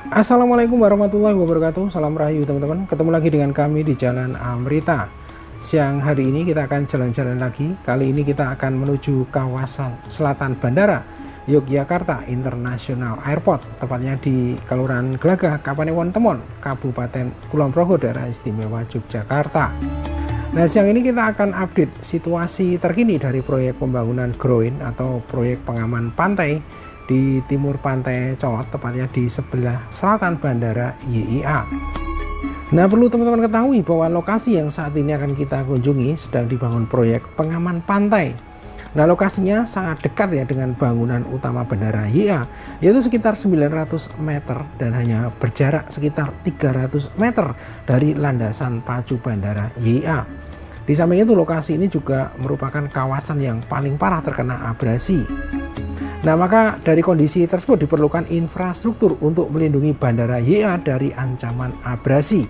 Assalamualaikum warahmatullahi wabarakatuh. Salam rahayu teman-teman. Ketemu lagi dengan kami di Jalan Amrita. Siang hari ini kita akan jalan-jalan lagi. Kali ini kita akan menuju kawasan selatan Bandara Yogyakarta International Airport, tepatnya di Kelurahan Glagah, Kapanewon Temon, Kabupaten Kulon Progo, Daerah Istimewa Yogyakarta. Nah, siang ini kita akan update situasi terkini dari proyek pembangunan groin atau proyek pengaman pantai di timur pantai Congot, tepatnya di sebelah selatan Bandara YIA. Nah, perlu teman-teman ketahui bahwa lokasi yang saat ini akan kita kunjungi sedang dibangun proyek pengaman pantai. Nah, lokasinya sangat dekat ya dengan bangunan utama Bandara YIA, yaitu sekitar 900 meter dan hanya berjarak sekitar 300 meter dari landasan pacu Bandara YIA. Di samping itu, lokasi ini juga merupakan kawasan yang paling parah terkena abrasi. Nah, maka dari kondisi tersebut diperlukan infrastruktur untuk melindungi Bandara YIA dari ancaman abrasi.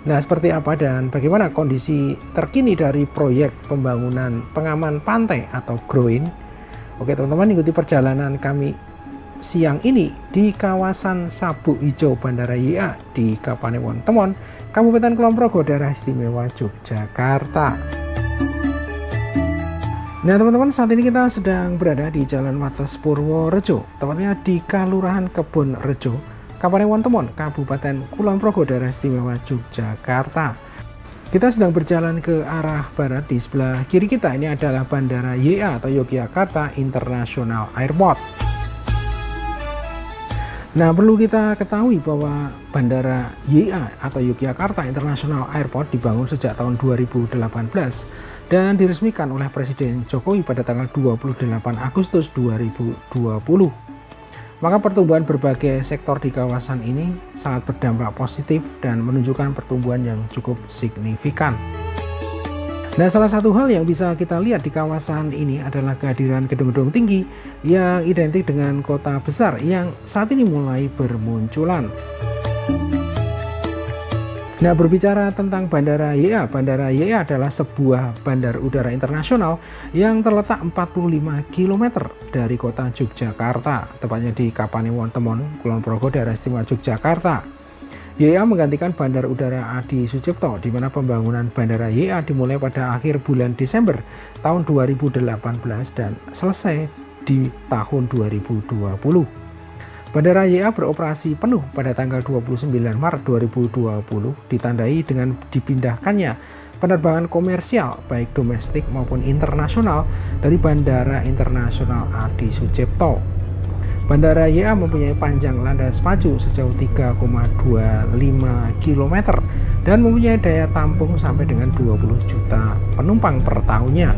Nah, seperti apa dan bagaimana kondisi terkini dari proyek pembangunan pengaman pantai atau groin? Oke teman-teman, ikuti perjalanan kami siang ini di kawasan Sabuk Hijau Bandara YIA di Kapanewon Temon, Kabupaten Kulon Progo, Daerah Istimewa Yogyakarta. Nah teman-teman, saat ini kita sedang berada di Jalan Wates Purworejo, tepatnya di Kelurahan Kebon Rejo, Kapanewon Temon, Kabupaten Kulon Progo, Daerah Istimewa Yogyakarta. Kita sedang berjalan ke arah barat. Di sebelah kiri kita ini adalah Bandara YIA atau Yogyakarta International Airport. Nah, perlu kita ketahui bahwa Bandara YIA atau Yogyakarta International Airport dibangun sejak tahun 2018 dan diresmikan oleh Presiden Jokowi pada tanggal 28 Agustus 2020. Maka pertumbuhan berbagai sektor di kawasan ini sangat berdampak positif dan menunjukkan pertumbuhan yang cukup signifikan. Nah, salah satu hal yang bisa kita lihat di kawasan ini adalah kehadiran gedung-gedung tinggi yang identik dengan kota besar yang saat ini mulai bermunculan. Nah, berbicara tentang Bandara YIA adalah sebuah bandar udara internasional yang terletak 45 km dari kota Yogyakarta, tepatnya di Kapanewon Temon, Kulon Progo, Daerah Istimewa Yogyakarta. YIA menggantikan Bandar Udara Adi Sucipto, di mana pembangunan Bandara YIA dimulai pada akhir bulan Desember tahun 2018 dan selesai di tahun 2020. Bandara YIA beroperasi penuh pada tanggal 29 Maret 2020, ditandai dengan dipindahkannya penerbangan komersial baik domestik maupun internasional dari Bandara Internasional Adi Sucipto. Bandara YIA mempunyai panjang landas pacu sejauh 3,25 km dan mempunyai daya tampung sampai dengan 20 juta penumpang per tahunnya.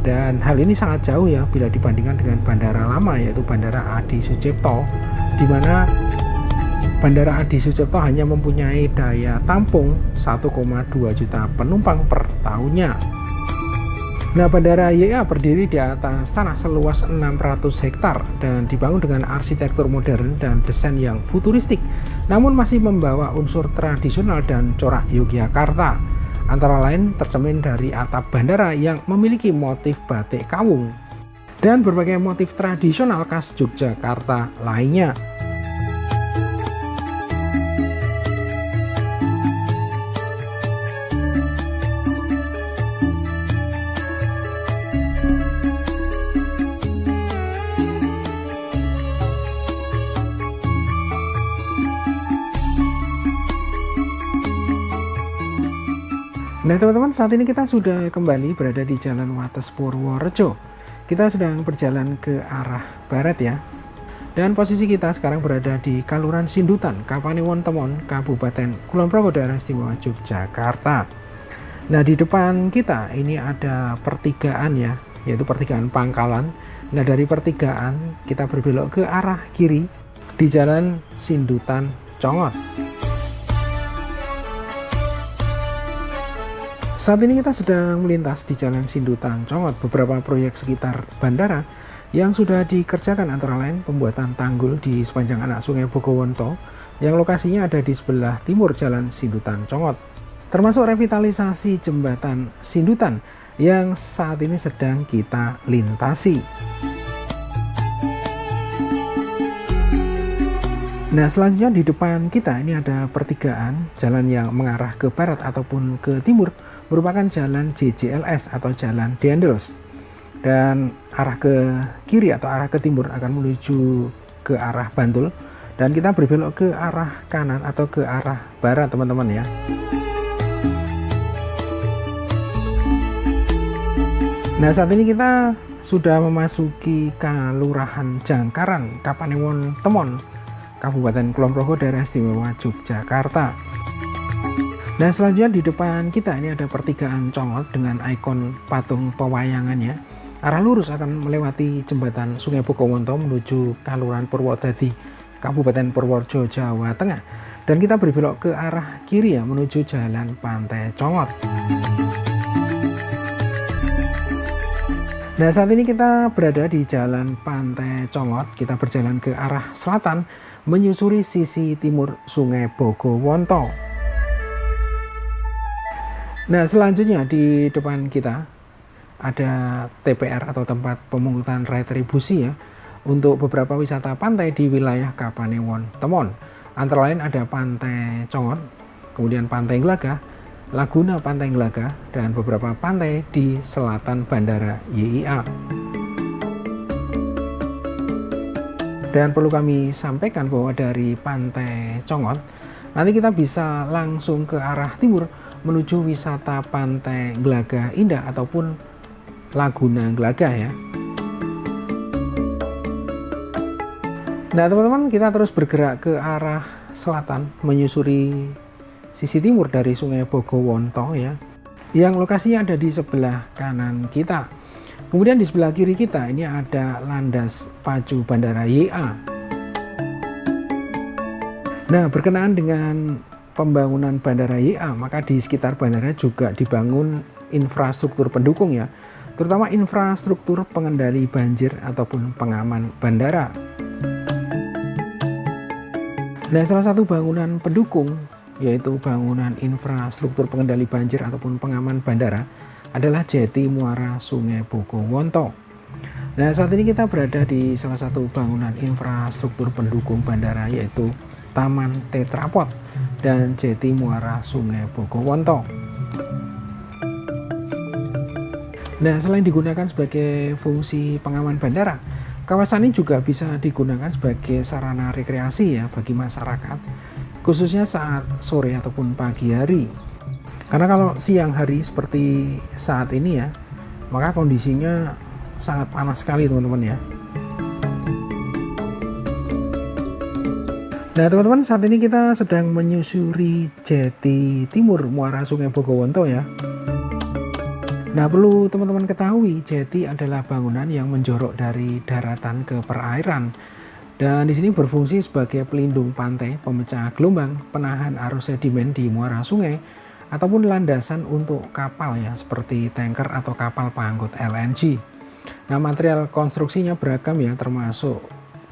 Dan hal ini sangat jauh ya bila dibandingkan dengan bandara lama, yaitu Bandara Adi Sucipto, di mana Bandara Adi Sucipto hanya mempunyai daya tampung 1,2 juta penumpang per tahunnya. Nah, Bandara YIA berdiri di atas tanah seluas 600 hektar dan dibangun dengan arsitektur modern dan desain yang futuristik, namun masih membawa unsur tradisional dan corak Yogyakarta. Antara lain tercermin dari atap bandara yang memiliki motif batik kawung dan berbagai motif tradisional khas Yogyakarta lainnya. Nah teman-teman, saat ini kita sudah kembali berada di Jalan Wates Purworejo. Kita sedang berjalan ke arah barat ya. Dan posisi kita sekarang berada di Kelurahan Sindutan, Kapanewon Temon, Kabupaten Kulon Progo, Daerah Istimewa Yogyakarta. Nah, di depan kita ini ada pertigaan ya, yaitu pertigaan Pangkalan. Nah, dari pertigaan kita berbelok ke arah kiri di Jalan Sindutan Congot. Saat ini kita sedang melintas di Jalan Sindutan Congot, beberapa proyek sekitar bandara yang sudah dikerjakan antara lain pembuatan tanggul di sepanjang anak Sungai Bogowonto yang lokasinya ada di sebelah timur Jalan Sindutan Congot, termasuk revitalisasi jembatan Sindutan yang saat ini sedang kita lintasi. Nah, selanjutnya di depan kita ini ada pertigaan jalan yang mengarah ke barat ataupun ke timur, merupakan jalan JJLS atau jalan Dendels. Dan arah ke kiri atau arah ke timur akan menuju ke arah Bantul, dan kita berbelok ke arah kanan atau ke arah barat, teman-teman ya. Nah, saat ini kita sudah memasuki Kelurahan Jangkaran, Kapanewon Temon, Kabupaten Kulon Progo, Daerah Istimewa Yogyakarta. Dan selanjutnya di depan kita ini ada pertigaan Congot dengan ikon patung pewayangannya. Arah lurus akan melewati jembatan Sungai Bogowonto menuju Kelurahan Purwodadi, Kabupaten Purworejo, Jawa Tengah. Dan kita berbelok ke arah kiri ya, menuju Jalan Pantai Congot. Nah, saat ini kita berada di Jalan Pantai Congot. Kita berjalan ke arah selatan menyusuri sisi timur Sungai Bogowonto. Nah, selanjutnya di depan kita ada TPR atau tempat pemungutan retribusi ya, untuk beberapa wisata pantai di wilayah Kapanewon Temon. Antara lain ada Pantai Congot, kemudian Pantai Glagah, Laguna Pantai Glagah, dan beberapa pantai di selatan Bandara YIA. Dan perlu kami sampaikan bahwa dari Pantai Congot nanti kita bisa langsung ke arah timur menuju wisata Pantai Glagah Indah ataupun Laguna Glagah ya. Nah, teman-teman, kita terus bergerak ke arah selatan menyusuri sisi timur dari Sungai Bogowonto ya, yang lokasinya ada di sebelah kanan kita. Kemudian di sebelah kiri kita ini ada landas pacu Bandara YIA. Nah, berkenaan dengan pembangunan Bandara YIA, maka di sekitar bandara juga dibangun infrastruktur pendukung ya, terutama infrastruktur pengendali banjir ataupun pengaman bandara. Nah, salah satu bangunan pendukung yaitu bangunan infrastruktur pengendali banjir ataupun pengaman bandara adalah Jeti Muara Sungai Bogowonto. Nah, saat ini kita berada di salah satu bangunan infrastruktur pendukung bandara yaitu Taman Tetrapod dan Jeti Muara Sungai Bogowonto. Nah, selain digunakan sebagai fungsi pengaman bandara, kawasan ini juga bisa digunakan sebagai sarana rekreasi ya bagi masyarakat, khususnya saat sore ataupun pagi hari. Karena kalau siang hari seperti saat ini ya, maka kondisinya sangat panas sekali, teman-teman ya. Nah, teman-teman, saat ini kita sedang menyusuri Jeti Timur Muara Sungai Bogowonto ya. Nah, perlu teman-teman ketahui, jeti adalah bangunan yang menjorok dari daratan ke perairan. Dan di sini berfungsi sebagai pelindung pantai, pemecah gelombang, penahan arus sedimen di muara sungai, ataupun landasan untuk kapal ya, seperti tanker atau kapal pengangkut LNG. Nah, material konstruksinya beragam ya, termasuk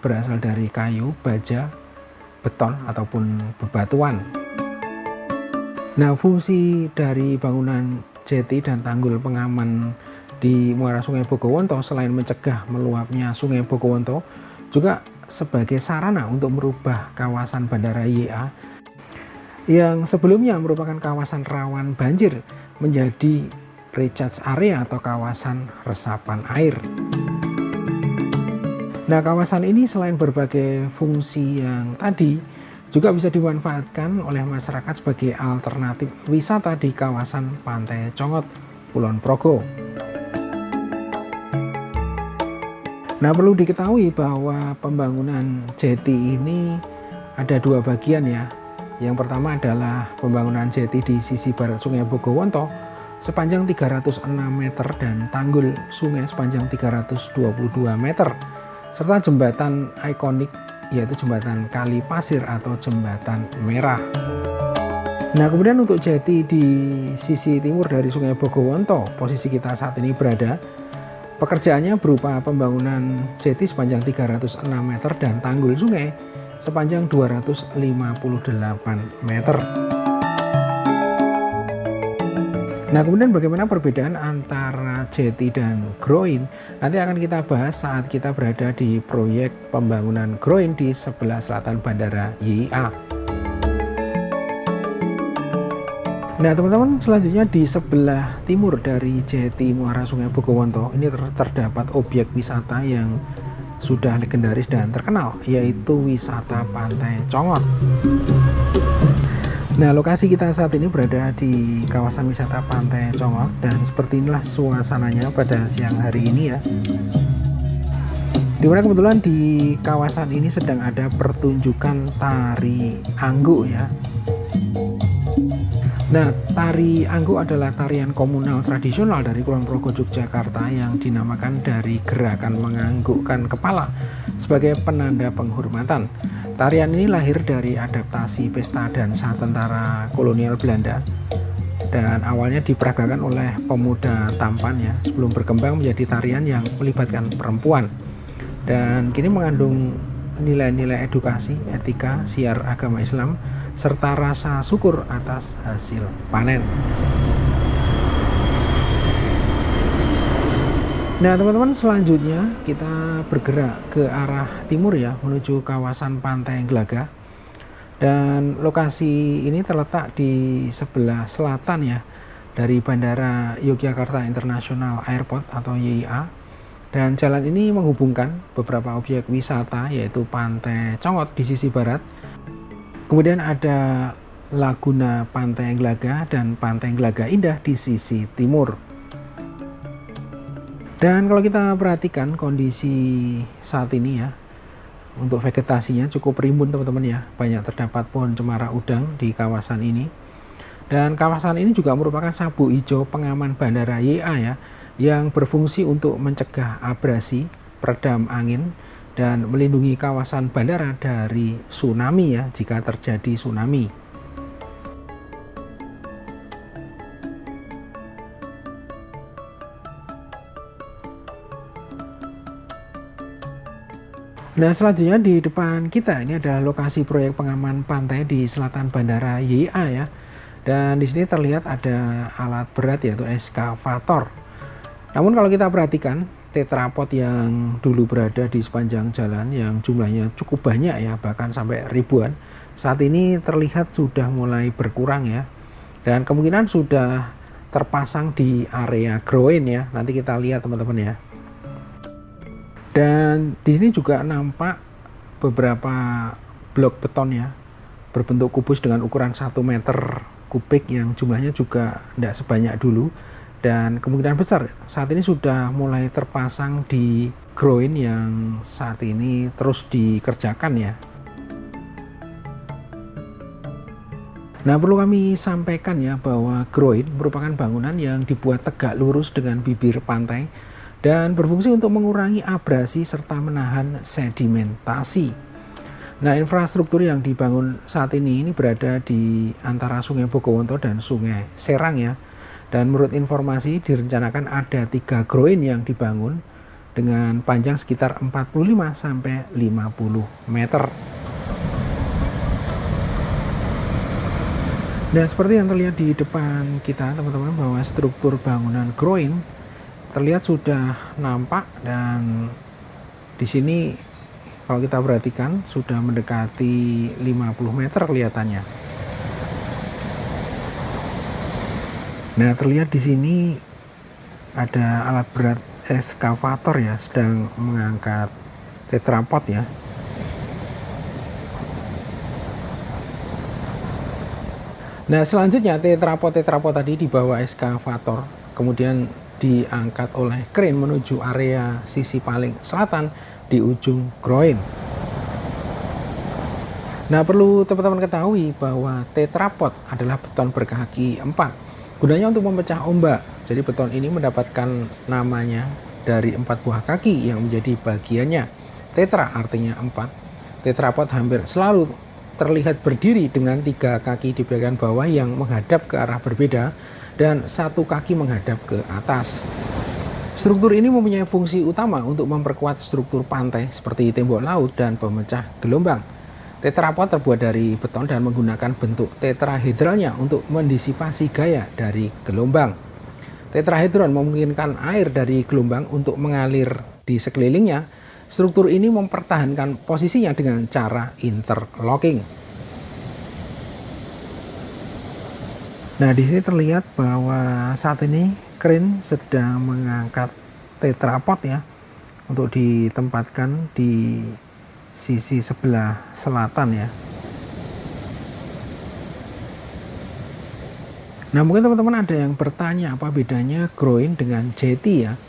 berasal dari kayu, baja, beton, ataupun bebatuan. Nah, fungsi dari bangunan jeti dan tanggul pengaman di muara Sungai Bogowonto selain mencegah meluapnya Sungai Bogowonto, juga sebagai sarana untuk merubah kawasan Bandara YIA yang sebelumnya merupakan kawasan rawan banjir menjadi recharge area atau kawasan resapan air. Nah, kawasan ini selain berbagai fungsi yang tadi, juga bisa dimanfaatkan oleh masyarakat sebagai alternatif wisata di kawasan Pantai Congot, Kulon Progo. Nah, perlu diketahui bahwa pembangunan jeti ini ada dua bagian ya. Yang pertama adalah pembangunan jeti di sisi barat Sungai Bogowonto sepanjang 306 meter dan tanggul sungai sepanjang 322 meter, serta jembatan ikonik yaitu jembatan Kali Pasir atau jembatan Merah. Nah, kemudian untuk jeti di sisi timur dari Sungai Bogowonto, posisi kita saat ini berada, pekerjaannya berupa pembangunan jeti sepanjang 306 meter dan tanggul sungai sepanjang 258 meter. Nah, kemudian bagaimana perbedaan antara jetty dan groin? Nanti akan kita bahas saat kita berada di proyek pembangunan groin di sebelah selatan Bandara YIA. Nah, teman-teman, selanjutnya di sebelah timur dari jetty Muara Sungai Bogowonto ini terdapat objek wisata yang sudah legendaris dan terkenal, yaitu wisata Pantai Congot. Nah, lokasi kita saat ini berada di kawasan wisata Pantai Congot, dan seperti inilah suasananya pada siang hari ini ya. Dimana kebetulan di kawasan ini sedang ada pertunjukan tari anggu ya. Nah, tari anggu adalah tarian komunal tradisional dari Kulon Progo, Yogyakarta yang dinamakan dari gerakan menganggukkan kepala sebagai penanda penghormatan. Tarian ini lahir dari adaptasi pesta dansa tentara kolonial Belanda dan awalnya diperagakan oleh pemuda tampan ya, sebelum berkembang menjadi tarian yang melibatkan perempuan. Dan kini mengandung nilai-nilai edukasi, etika, syiar agama Islam, serta rasa syukur atas hasil panen. Nah, teman-teman, selanjutnya kita bergerak ke arah timur ya, menuju kawasan Pantai Glaga. Dan lokasi ini terletak di sebelah selatan ya dari Bandara Yogyakarta International Airport atau YIA. Dan jalan ini menghubungkan beberapa objek wisata, yaitu Pantai Congot di sisi barat. Kemudian ada Laguna Pantai Glaga dan Pantai Glaga Indah di sisi timur. Dan kalau kita perhatikan kondisi saat ini ya, untuk vegetasinya cukup rimbun teman-teman ya, banyak terdapat pohon cemara udang di kawasan ini. Dan kawasan ini juga merupakan sabuk hijau pengaman Bandara YIA ya, yang berfungsi untuk mencegah abrasi, peredam angin, dan melindungi kawasan bandara dari tsunami ya, jika terjadi tsunami. Nah, selanjutnya di depan kita ini adalah lokasi proyek pengaman pantai di selatan Bandara YIA ya. Dan di sini terlihat ada alat berat yaitu eskavator. Namun kalau kita perhatikan tetrapod yang dulu berada di sepanjang jalan yang jumlahnya cukup banyak ya, bahkan sampai ribuan, saat ini terlihat sudah mulai berkurang ya. Dan kemungkinan sudah terpasang di area groin ya. Nanti kita lihat teman-teman ya. Dan di sini juga nampak beberapa blok beton ya, berbentuk kubus dengan ukuran 1 meter kubik yang jumlahnya juga tidak sebanyak dulu. Dan kemungkinan besar saat ini sudah mulai terpasang di groin yang saat ini terus dikerjakan ya. Nah, perlu kami sampaikan ya bahwa groin merupakan bangunan yang dibuat tegak lurus dengan bibir pantai dan berfungsi untuk mengurangi abrasi serta menahan sedimentasi. Nah, infrastruktur yang dibangun saat ini berada di antara Sungai Bogowonto dan Sungai Serang ya. Dan menurut informasi direncanakan ada 3 groin yang dibangun dengan panjang sekitar 45 sampai 50 meter. Nah, seperti yang terlihat di depan kita teman-teman, bahwa struktur bangunan groin terlihat sudah nampak, dan di sini kalau kita perhatikan sudah mendekati 50 meter kelihatannya. Nah, terlihat di sini ada alat berat eskavator ya, sedang mengangkat tetrapod ya. Nah, selanjutnya tetrapod tadi dibawa eskavator, kemudian diangkat oleh kren menuju area sisi paling selatan di ujung groin. Nah, perlu teman-teman ketahui bahwa tetrapod adalah beton berkaki 4. Gunanya untuk memecah ombak. Jadi beton ini mendapatkan namanya dari 4 buah kaki yang menjadi bagiannya. Tetra artinya 4. Tetrapod hampir selalu terlihat berdiri dengan 3 kaki di bagian bawah yang menghadap ke arah berbeda dan 1 kaki menghadap ke atas. Struktur ini mempunyai fungsi utama untuk memperkuat struktur pantai seperti tembok laut dan pemecah gelombang. Tetrapod terbuat dari beton dan menggunakan bentuk tetrahedralnya untuk mendisipasi gaya dari gelombang. Tetrahedron memungkinkan air dari gelombang untuk mengalir di sekelilingnya. Struktur ini mempertahankan posisinya dengan cara interlocking. Nah, di sini terlihat bahwa saat ini crane sedang mengangkat tetrapod ya untuk ditempatkan di sisi sebelah selatan ya. Nah, mungkin teman-teman ada yang bertanya apa bedanya groin dengan jetty ya.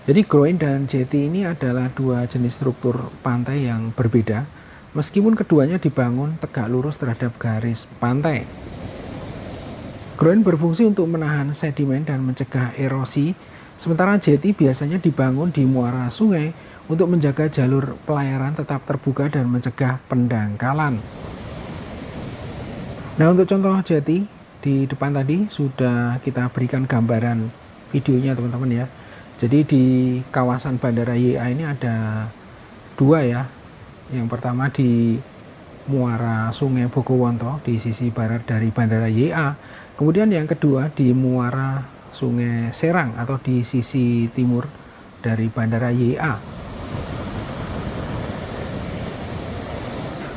Jadi groin dan jetty ini adalah dua jenis struktur pantai yang berbeda, meskipun keduanya dibangun tegak lurus terhadap garis pantai. Groin berfungsi untuk menahan sedimen dan mencegah erosi, sementara jetty biasanya dibangun di muara sungai untuk menjaga jalur pelayaran tetap terbuka dan mencegah pendangkalan. Nah, untuk contoh jetty di depan tadi sudah kita berikan gambaran videonya teman-teman ya. Jadi di kawasan Bandara YA ini ada dua ya. Yang pertama di muara Sungai Bogowonto di sisi barat dari Bandara YA. Kemudian yang kedua di muara Sungai Serang atau di sisi timur dari Bandara YA.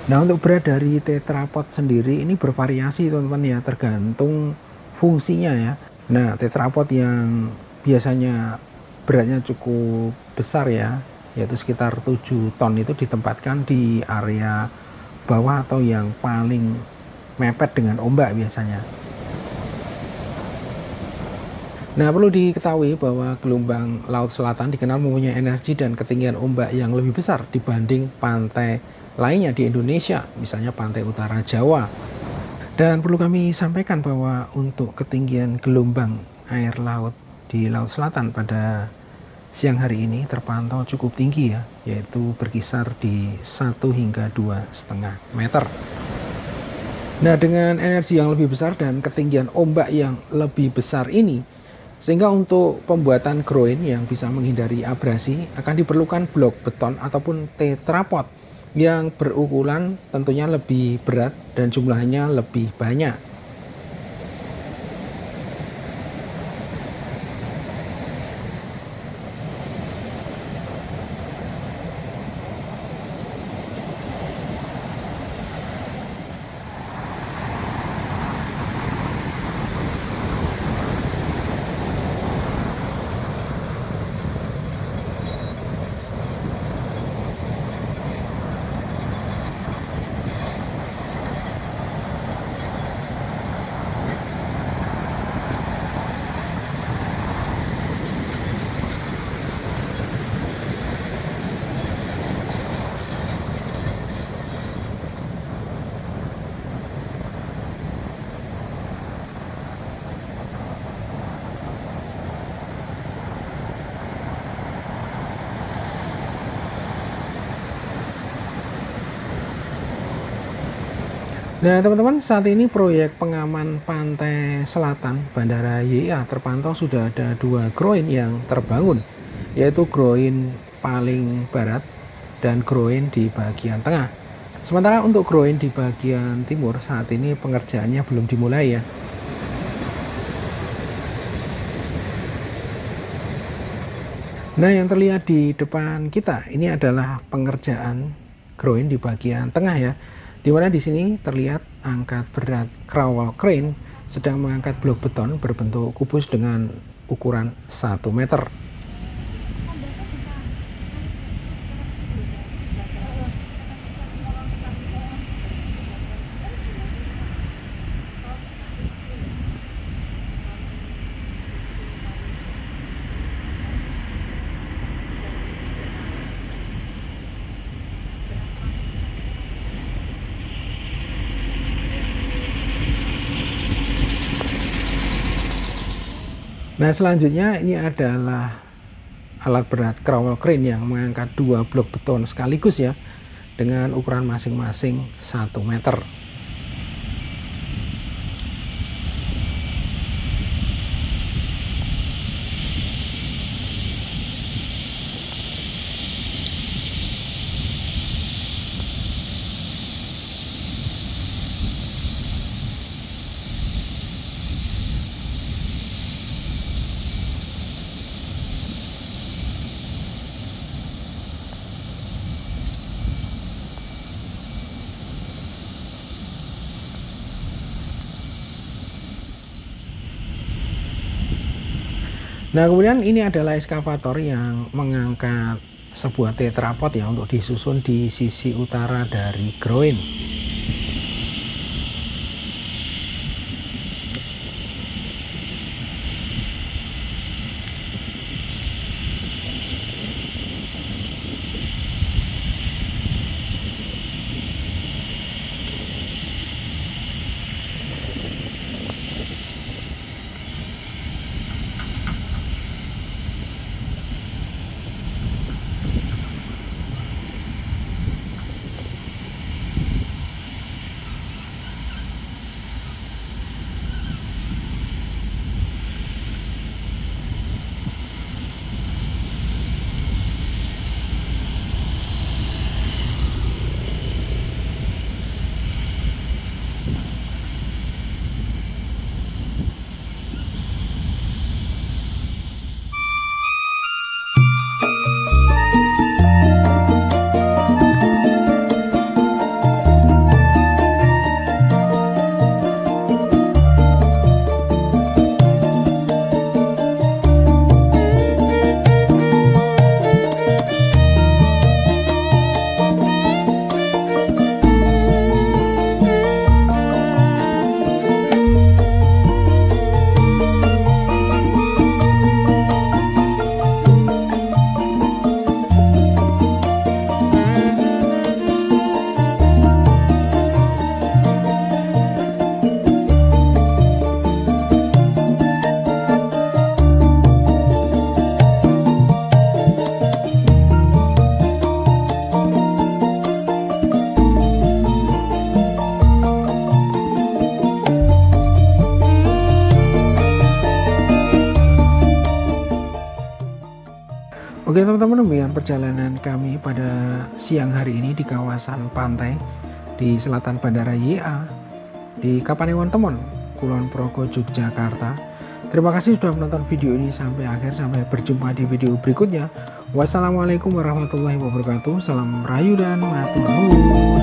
Nah, untuk berat dari tetrapod sendiri ini bervariasi teman-teman ya, tergantung fungsinya ya. Nah, tetrapod yang biasanya beratnya cukup besar ya, yaitu sekitar 7 ton itu ditempatkan di area bawah atau yang paling mepet dengan ombak biasanya. Nah, perlu diketahui bahwa gelombang Laut Selatan dikenal mempunyai energi dan ketinggian ombak yang lebih besar dibanding pantai lainnya di Indonesia, misalnya pantai utara Jawa. Dan perlu kami sampaikan bahwa untuk ketinggian gelombang air laut di Laut Selatan pada siang hari ini terpantau cukup tinggi ya, yaitu berkisar di 1 hingga 2,5 meter. Nah, dengan energi yang lebih besar dan ketinggian ombak yang lebih besar ini, sehingga untuk pembuatan groin yang bisa menghindari abrasi akan diperlukan blok beton ataupun tetrapod yang berukuran tentunya lebih berat dan jumlahnya lebih banyak. Nah, teman-teman, saat ini proyek pengaman pantai selatan Bandara YA terpantau sudah ada 2 groin yang terbangun, yaitu groin paling barat dan groin di bagian tengah. Sementara untuk groin di bagian timur saat ini pengerjaannya belum dimulai ya. Nah, yang terlihat di depan kita ini adalah pengerjaan groin di bagian tengah ya. Di mana di sini terlihat angkat berat crawl crane sedang mengangkat blok beton berbentuk kubus dengan ukuran 1 meter. Nah, selanjutnya ini adalah alat berat crawl crane yang mengangkat 2 blok beton sekaligus ya, dengan ukuran masing-masing 1 meter. Nah, kemudian ini adalah eskavator yang mengangkat sebuah tetrapod ya untuk disusun di sisi utara dari groin. Oke teman-teman, demikian perjalanan kami pada siang hari ini di kawasan pantai di selatan Bandara YA di Kapanewon Temon, Kulon Progo, Yogyakarta. Terima kasih sudah menonton video ini sampai akhir. Sampai berjumpa di video berikutnya. Wassalamualaikum warahmatullahi wabarakatuh. Salam rayu dan matur nuwun.